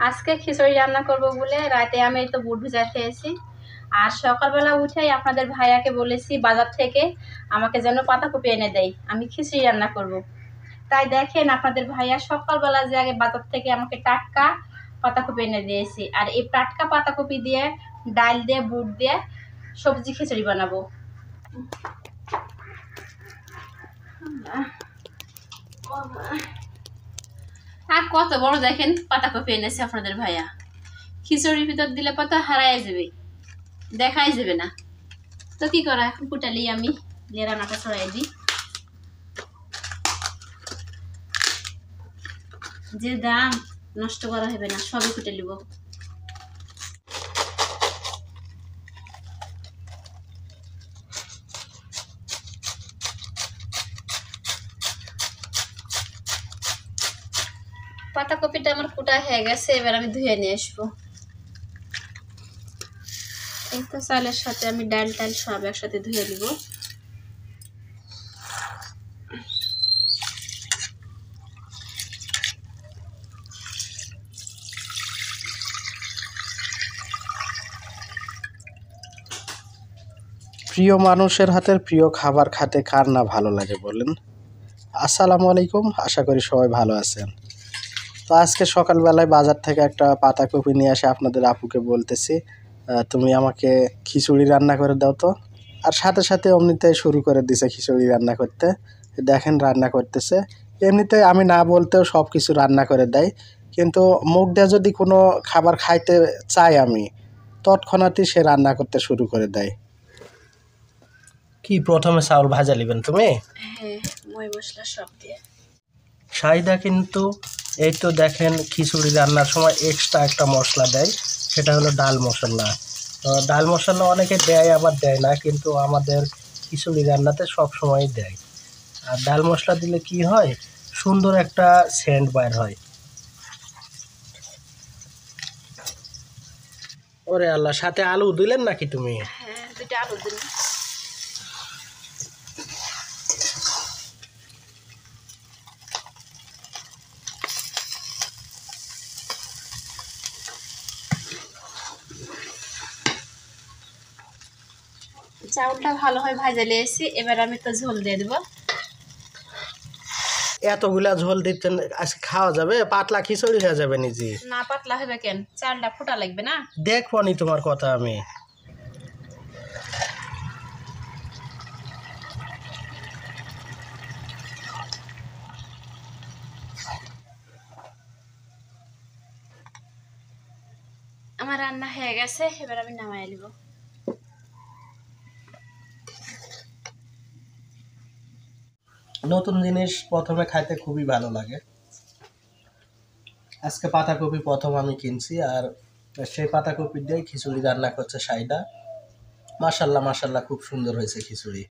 আজকে খিচুড়ি রান্না করব বলে রাতে আমি এই তো বুট ভেজা খেয়েছি। আর সকালবেলা উঠেই আপনাদের ভাইয়াকে বলেছি বাজার থেকে আমাকে যেন পাতাকপি এনে দেয়, আমি খিচুড়ি রান্না করব। তাই দেখেন আপনাদের ভাইয়া সকালবেলা যে আগে বাজার থেকে আমাকে টাটকা পাতাকপি এনে দিয়েছি, আর এই টাটকা পাতাকপি দিয়ে ডাল দিয়ে বুট দিয়ে সবজি খিচুড়ি বানাবো। আর কত বড় দেখেন পাতাকপি এনেছে আপনাদের ভাইয়া, খিচুড়ির ভিতর দিলে পাতা হারাই যাবে, দেখাই যাবে না। তো কি করা, এখন কুটালি আমি রান্নাটা ছড়াই দিই। যে দাম নষ্ট করা হবে না, সবই কুটে নিব। পাতাকপিটা আমার কুটা হয়ে গেছে, এবার আমি ধুয়ে নিয়ে আসবো। এই তো চালের সাথে আমি ডাল টাল সব একসাথে ধুয়ে নিব। প্রিয় মানুষের হাতের প্রিয় খাবার খেতে কার না ভালো লাগে বলেন। আসসালামু আলাইকুম, আশা করি সবাই ভালো আছেন। তো আজকে সকালবেলায় বাজার থেকে একটা পাতাকপি নিয়ে আসে আপনাদের আপুকে বলতেছি, তুমি আমাকে খিচুড়ি রান্না করে দাও তো। আর সাথে সাথে এমনিতে শুরু করে দিছে খিচুড়ি রান্না করতে। দেখেন রান্না করতেছে, এমনিতে আমি না বলতেও সব কিছু রান্না করে দেয়। কিন্তু মুখ দিয়ে যদি কোনো খাবার খাইতে চাই আমি, তৎক্ষণাৎই সে রান্না করতে শুরু করে দেয়। কি প্রথমে চাউল ভাজা নেবেন তুমি? হ্যাঁ, মই মশলা সব দিয়ে। শাহিদা কিন্তু এই তো দেখেন খিচুড়ি রান্নার সময় এক্সট্রা একটা মশলা দেয়, সেটা হলো ডাল মশলা। তো ডাল মশলা অনেকে দেয় আবার দেয় না, কিন্তু আমাদের খিচুড়ি রান্নাতে সব সময়ই দেয়। আর ডাল মশলা দিলে কি হয়, সুন্দর একটা সেন্ট বাইর হয়। ওরে আল্লাহ, সাথে আলু দিলেন নাকি তুমি? হ্যাঁ, দুটো আলু দিলাম। চাউলটা ভালো হয় ভাজা নিয়েছি, এবার আমি তো ঝোল দিয়ে দেবো। এতগুলা ঝোল দিচ্ছেন, আজকে খাওয়া যাবে? পাতলা খিচুড়ি হয়ে যাবে নিজে। না, পাতলা হবে কেন, চালটা ফোটা লাগবে না। দেখবো নি তোমার কথা আমি। আমার রান্না হয়ে গেছে, এবার আমি নামাই নেব। নতুন জিনিস প্রথমে খাইতে খুবই ভালো লাগে। আজকে পাতাকপি প্রথম আমি কিনছি, আর সেই পাতাকপি দিয়ে খিচুড়ি রান্না করছে শাহিদা। মাশাল্লাহ মাশাল্লাহ, খুব সুন্দর হয়েছে খিচুড়ি।